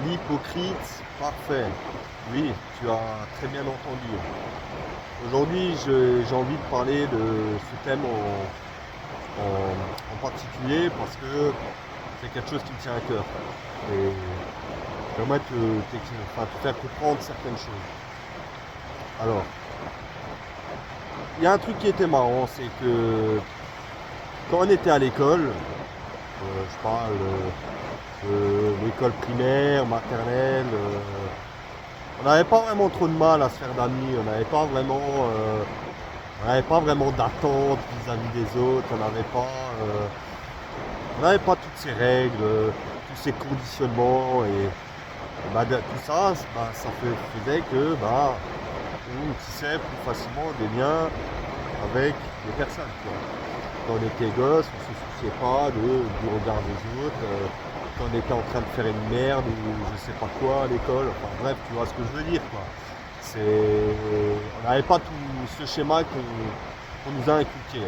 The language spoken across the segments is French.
L'hypocrite parfait. Oui, tu as très bien entendu. Aujourd'hui, j'ai envie de parler de ce thème en particulier parce que c'est quelque chose qui me tient à cœur. Et j'aimerais te faire comprendre certaines choses. Alors, il y a un truc qui était marrant, c'est que quand on était à l'école, je parle de l'école primaire, maternelle, on n'avait pas vraiment trop de mal à se faire d'amis, on n'avait pas vraiment d'attente vis-à-vis des autres, on n'avait pas toutes ces règles, tous ces conditionnements et bah, tout ça, faisait que bah, on tissait plus facilement des liens avec les personnes, quoi. Quand on était gosse, on ne se souciait pas du regard des autres, quand on était en train de faire une merde ou je sais pas quoi à l'école, enfin bref, tu vois ce que je veux dire, quoi. On n'avait pas tout ce schéma qu'on nous a inculqué.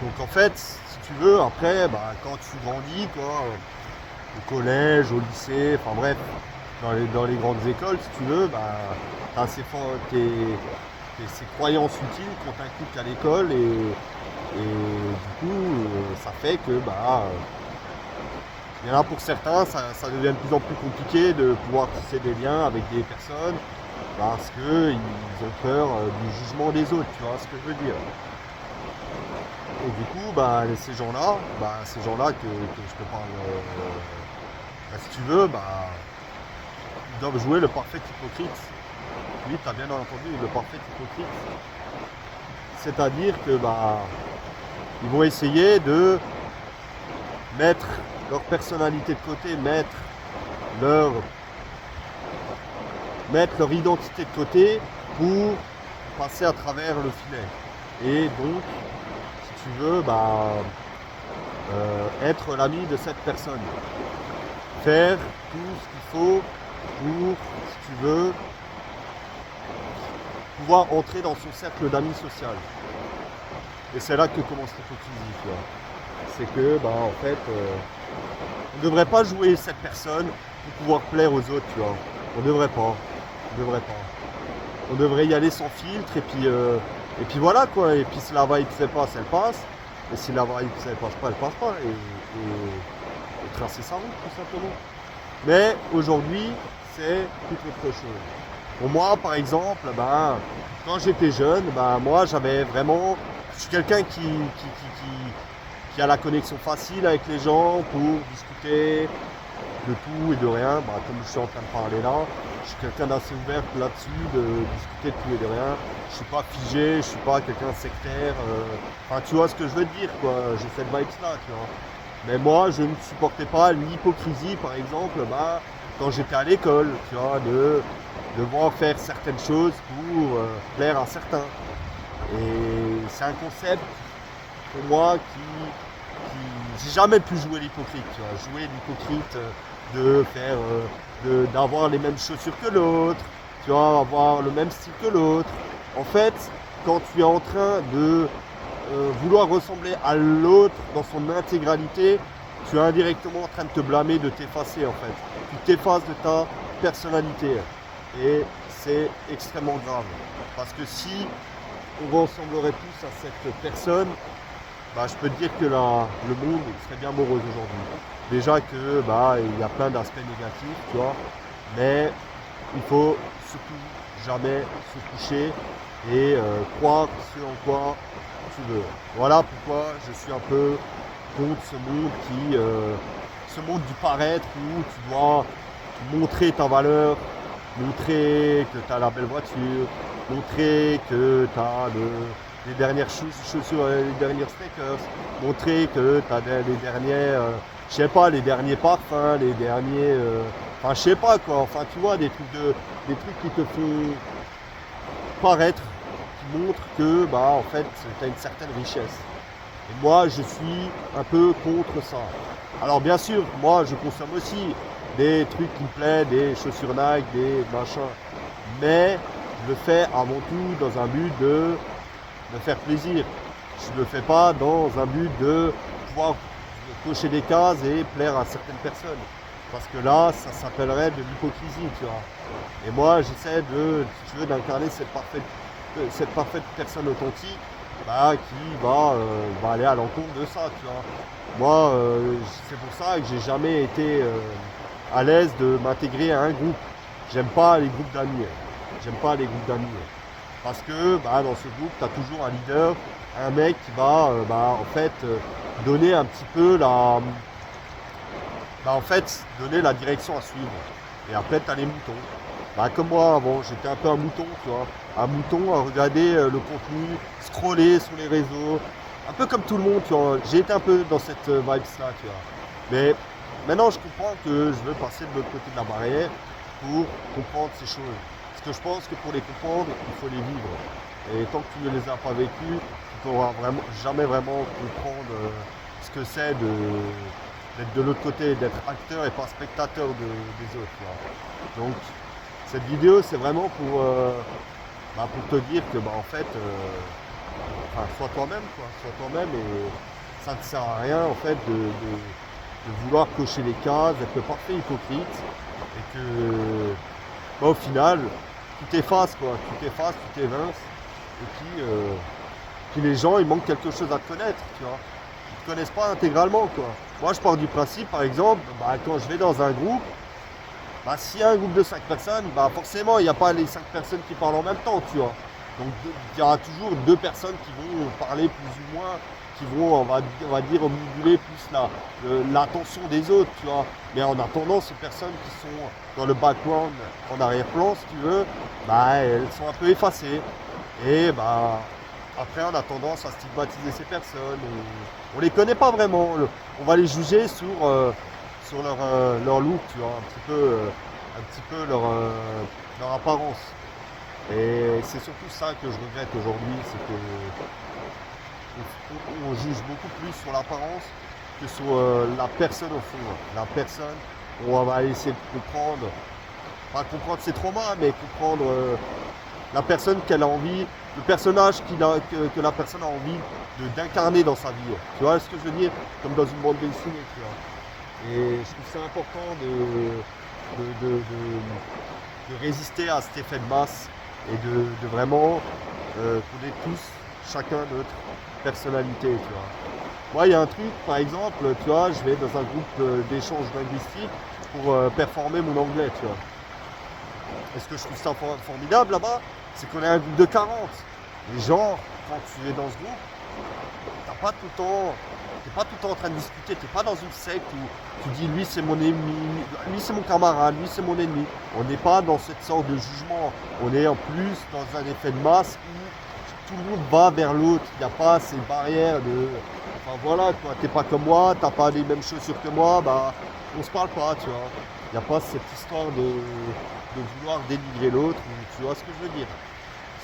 Donc en fait, si tu veux, après, bah, quand tu grandis, quoi, au collège, au lycée, enfin bref, dans les grandes écoles, si tu veux, bah, t'as ces croyances utiles qu'on t'inculque à l'école et du coup, ça fait que bah, il y en a pour certains, ça devient de plus en plus compliqué de pouvoir tisser des liens avec des personnes parce qu'ils ont peur du jugement des autres, tu vois ce que je veux dire. Et du coup, bah, ces gens-là que je te parle, bah, si tu veux, bah, ils doivent jouer le parfait hypocrite. Oui, tu as bien entendu, le parfait hypocrite. C'est-à-dire que bah, ils vont essayer de mettre leur personnalité de côté, leur, mettre leur identité de côté pour passer à travers le filet. Et donc, si tu veux, bah, être l'ami de cette personne. Faire tout ce qu'il faut pour, si tu veux, pouvoir entrer dans son cercle d'amis social. Et c'est là que commence l'hypocrisie, tu vois. C'est que, bah, en fait, on ne devrait pas jouer cette personne pour pouvoir plaire aux autres, tu vois. On ne devrait pas. On devrait pas. On devrait y aller sans filtre et puis voilà quoi. Et puis si la vibe ne passe, elle passe. Et si la vibe ne passe pas, elle passe pas. Et tracer sa route tout simplement. Mais aujourd'hui, c'est tout autre chose. Pour moi, par exemple, ben, quand j'étais jeune, ben, moi j'avais vraiment. Je suis quelqu'un qui a la connexion facile avec les gens pour discuter de tout et de rien. Ben, comme je suis en train de parler là, je suis quelqu'un d'assez ouvert là-dessus, de discuter de tout et de rien. Je suis pas figé, je suis pas quelqu'un de sectaire. Enfin, tu vois ce que je veux te dire, quoi. J'ai cette vibe là, tu vois. Mais moi, je ne supportais pas l'hypocrisie, par exemple, bah, quand j'étais à l'école, tu vois, de devoir faire certaines choses pour plaire à certains. Et c'est un concept, pour moi, j'ai jamais pu jouer l'hypocrite, tu vois. Jouer l'hypocrite, de faire, d'avoir les mêmes chaussures que l'autre, tu vois, avoir le même style que l'autre. En fait, quand tu es en train de vouloir ressembler à l'autre dans son intégralité, tu es indirectement en train de te blâmer, de t'effacer en fait. Tu t'effaces de ta personnalité. Et c'est extrêmement grave. Parce que si on ressemblerait tous à cette personne, bah, je peux te dire que le monde serait bien morose aujourd'hui. Déjà que bah, il y a plein d'aspects négatifs, tu vois, mais il faut surtout jamais se coucher et croire ce en quoi tu veux. Voilà pourquoi je suis un peu contre ce monde du paraître où tu dois montrer ta valeur, montrer que tu as la belle voiture, montrer que tu as les dernières chaussures, les dernières sneakers, montrer que tu as les derniers, je sais pas, les derniers parfums, les derniers, enfin je sais pas quoi, enfin tu vois, des trucs qui te font paraître, qui montrent que bah en fait tu as une certaine richesse. Et moi je suis un peu contre ça. Alors bien sûr, moi je consomme aussi des trucs qui me plaisent, des chaussures Nike, des machins. Mais je le fais avant tout dans un but de me faire plaisir. Je ne le fais pas dans un but de pouvoir cocher des cases et plaire à certaines personnes. Parce que là, ça s'appellerait de l'hypocrisie, tu vois. Et moi, j'essaie si tu veux, d'incarner cette parfaite personne authentique qui va aller à l'encontre de ça, tu vois. Moi, c'est pour ça que j'ai jamais été à l'aise de m'intégrer à un groupe. J'aime pas les groupes d'amis. J'aime pas les groupes d'amis. Parce que dans ce groupe, tu as toujours un leader, un mec qui va donner un petit peu donner la direction à suivre. Et après, tu as les moutons. Comme moi avant, j'étais un peu un mouton, tu vois. Un mouton à regarder le contenu, scroller sur les réseaux. Un peu comme tout le monde, tu vois. J'ai été un peu dans cette vibes-là, tu vois. Mais maintenant, je comprends que je veux passer de l'autre côté de la barrière pour comprendre ces choses. Parce que je pense que pour les comprendre, il faut les vivre. Et tant que tu ne les as pas vécues, tu ne pourras jamais vraiment comprendre ce que c'est d'être de l'autre côté, d'être acteur et pas spectateur des autres. Tu vois. Donc, cette vidéo, c'est vraiment pour te dire que sois toi-même, quoi. Sois toi-même et ça ne sert à rien en fait de vouloir cocher les cases, d'être le parfait hypocrite et que au final, tu t'effaces, quoi. Tu t'effaces, tu t'évinces et puis les gens, ils manquent quelque chose à te connaître, tu vois. Ils ne te connaissent pas intégralement, quoi. Moi, je pars du principe, par exemple, quand je vais dans un groupe, s'il y a un groupe de 5 personnes, forcément, il n'y a pas les 5 personnes qui parlent en même temps, tu vois. Donc, il y aura toujours 2 personnes qui vont parler plus ou moins, qui vont, on va dire, moduler plus l'attention des autres, tu vois. Mais en attendant, ces personnes qui sont dans le background, en arrière-plan, si tu veux, elles sont un peu effacées. Et après, on a tendance à stigmatiser ces personnes. On les connaît pas vraiment. On va les juger sur leur look, tu vois, un petit peu leur apparence. Et c'est surtout ça que je regrette aujourd'hui, c'est qu'on juge beaucoup plus sur l'apparence que sur la personne au fond. La personne, on va essayer de comprendre, pas comprendre ses traumas, mais comprendre la personne qu'elle a envie, le personnage que la personne a envie d'incarner dans sa vie. Tu vois ce que je veux dire? Comme dans une bande dessinée, tu vois. Et je trouve ça important de résister à cet effet de masse et de vraiment qu'on ait tous, chacun notre personnalité, tu vois. Moi, il y a un truc, par exemple, tu vois, je vais dans un groupe d'échange linguistique pour performer mon anglais, tu vois. Et ce que je trouve ça formidable là-bas, c'est qu'on est un groupe de 40. Les gens, quand tu es dans ce groupe, t'es pas tout le temps en train de discuter, t'es pas dans une secte où tu dis lui c'est mon ennemi, lui c'est mon camarade, lui c'est mon ennemi. On n'est pas dans cette sorte de jugement. On est en plus dans un effet de masse où tout le monde va vers l'autre. Il n'y a pas ces barrières de. Enfin voilà quoi, t'es pas comme moi, t'as pas les mêmes chaussures que moi, on se parle pas, tu vois. Il n'y a pas cette histoire de vouloir dénigrer l'autre, tu vois ce que je veux dire.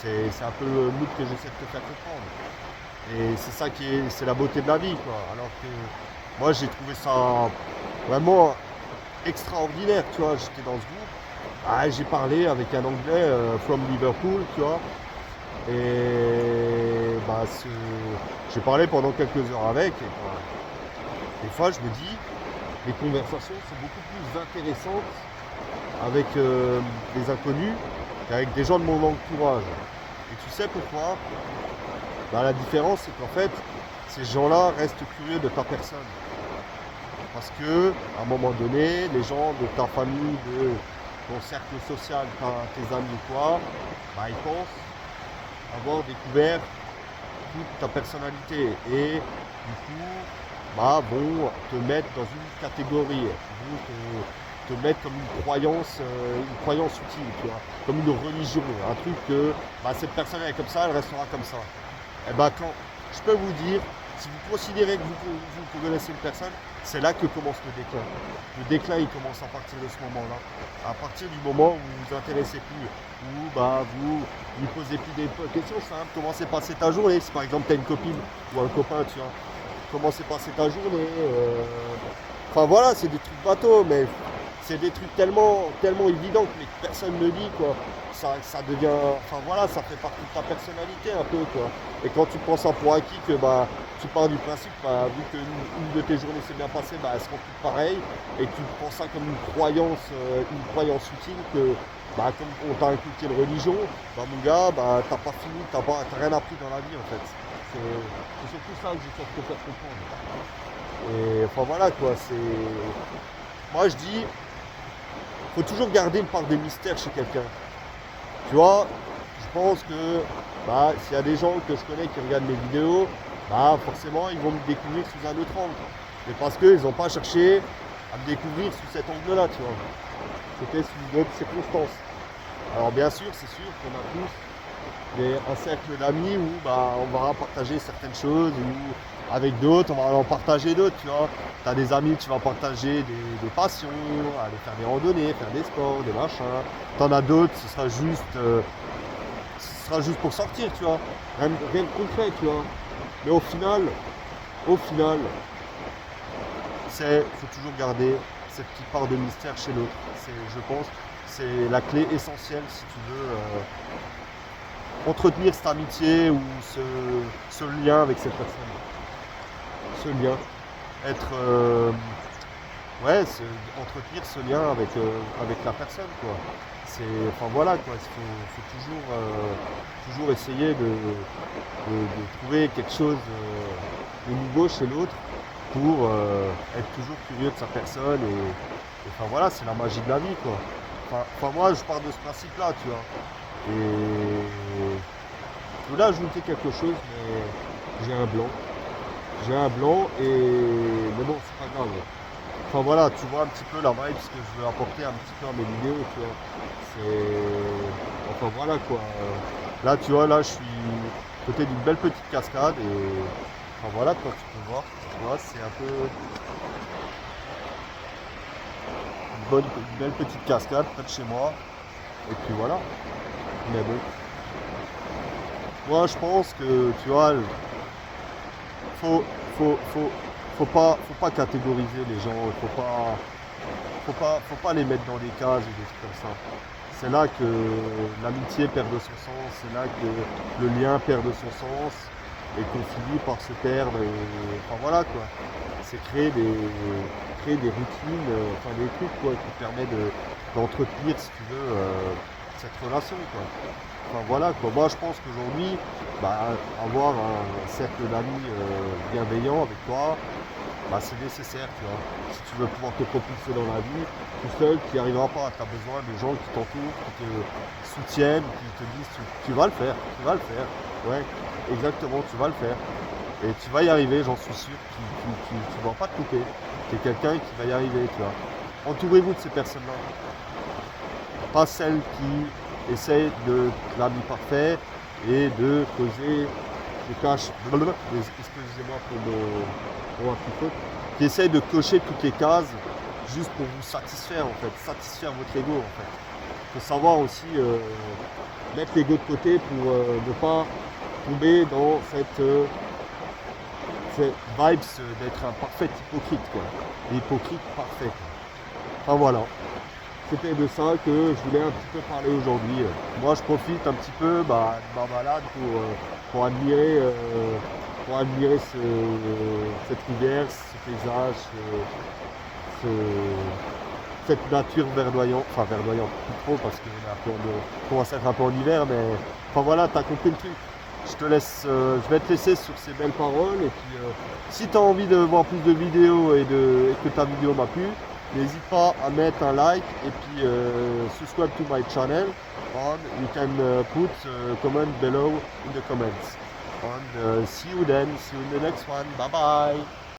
C'est un peu le mood que j'essaie de te faire comprendre. Et c'est ça c'est la beauté de la vie, quoi. Alors que moi j'ai trouvé ça vraiment extraordinaire, tu vois. J'étais dans ce groupe, j'ai parlé avec un anglais from Liverpool, tu vois. Et j'ai parlé pendant quelques heures avec. Et des fois je me dis, les conversations sont beaucoup plus intéressantes avec des inconnus qu'avec des gens de mon entourage. Et tu sais pourquoi? La différence, c'est qu'en fait, ces gens-là restent curieux de ta personne. Parce que, à un moment donné, les gens de ta famille, de ton cercle social, tes amis ou quoi, ils pensent avoir découvert toute ta personnalité. Et du coup, vont te mettre dans une catégorie, vont te mettre comme une croyance utile, tu vois, comme une religion, un truc que cette personne est comme ça, elle restera comme ça. Et quand je peux vous dire, si vous considérez que vous connaissez une personne, c'est là que commence le déclin. Le déclin, il commence à partir de ce moment-là. À partir du moment où vous vous intéressez plus, où vous lui posez plus des questions simples, comment s'est passée ta journée. Si par exemple tu as une copine ou un copain, tu vois, comment s'est passée ta journée. Enfin voilà, c'est des trucs bateaux, mais c'est des trucs tellement évidents mais que personne ne dit, quoi. Ça devient, enfin voilà, ça fait partie de ta personnalité un peu, quoi. Et quand tu prends ça pour acquis, que bah tu pars du principe, bah, vu qu'une de tes journées s'est bien passée, bah elles seront toutes pareilles, et tu prends ça comme une croyance utile que bah comme on t'a inculqué une religion, bah mon gars, bah t'as pas fini, t'as rien appris dans la vie en fait. C'est surtout ça que j'essaie de te faire comprendre. Et enfin voilà quoi, c'est. Moi je dis, faut toujours garder une part de mystère chez quelqu'un. Tu vois, je pense que bah, s'il y a des gens que je connais qui regardent mes vidéos, bah forcément ils vont me découvrir sous un autre angle. Mais parce qu'ils n'ont pas cherché à me découvrir sous cet angle-là, tu vois. C'était sous d'autres circonstances. Alors bien sûr, c'est sûr qu'on a tous un cercle d'amis où bah, on va partager certaines choses, ou avec d'autres, on va en partager d'autres, tu vois. Tu as des amis, tu vas partager des passions, aller faire des randonnées, faire des sports, des machins. T'en as d'autres, ce sera juste pour sortir, tu vois. Rien de concret, tu vois. Mais au final, faut toujours garder cette petite part de mystère chez l'autre. Je pense, c'est la clé essentielle si tu veux entretenir cette amitié ou ce lien avec cette personne. Ce lien. Entretenir ce lien avec la personne, quoi. Enfin voilà, quoi. Il faut toujours essayer de trouver quelque chose de nouveau chez l'autre pour être toujours curieux de sa personne et enfin voilà, c'est la magie de la vie, quoi. Enfin moi je pars de ce principe-là, tu vois. Et je voulais ajouter quelque chose, mais j'ai un blanc. Mais bon, c'est pas grave. Enfin voilà, tu vois un petit peu la vibe, ce que je veux apporter un petit peu à mes vidéos, tu vois. Enfin voilà quoi. Là tu vois, là je suis côté d'une belle petite cascade et enfin voilà quoi, tu peux voir. Tu vois, c'est un peu une belle petite cascade près de chez moi. Et puis voilà. Mais bon. Moi je pense que tu vois, faut, faut pas catégoriser les gens, faut pas les mettre dans des cases ou des trucs comme ça. C'est là que l'amitié perd de son sens, c'est là que le lien perd de son sens et qu'on finit par se perdre. Enfin voilà quoi. C'est créer des routines, enfin des trucs quoi, qui permettent d'entretenir si tu veux cette relation quoi. Enfin voilà quoi. Moi je pense qu'aujourd'hui, bah, avoir un cercle d'amis bienveillants avec toi, bah, c'est nécessaire, tu vois. Si tu veux pouvoir te propulser dans la vie, tout seul, tu n'y arriveras pas. Tu as besoin de gens qui t'entourent, qui te soutiennent, qui te disent tu vas le faire, tu vas le faire. Ouais, exactement, tu vas le faire. Et tu vas y arriver, j'en suis sûr. Tu ne vas pas te couper. Tu es quelqu'un qui va y arriver, tu vois. Entourez-vous de ces personnes-là. Pas celles qui essayent de l'ami parfait et de causer des tâches. Excusez-moi pour ma petite faute. Qui essaye de cocher toutes les cases juste pour vous satisfaire en fait, satisfaire votre ego en fait. Il faut savoir aussi mettre l'ego de côté pour ne pas tomber dans cette vibes d'être un parfait hypocrite quoi. L'hypocrite parfait. Enfin voilà. C'était de ça que je voulais un petit peu parler aujourd'hui. Moi je profite un petit peu de ma balade pour admirer cette rivière, ce paysage, cette nature verdoyante, enfin verdoyante, plus trop parce qu'on commence à être un peu en hiver, mais enfin voilà, t'as compris le truc. Je vais te laisser sur ces belles paroles et puis si tu as envie de voir plus de vidéos et que ta vidéo m'a plu, n'hésite pas à mettre un like et puis subscribe to my channel and you can put comment below in the comments. And see you then, see you in the next one, bye bye.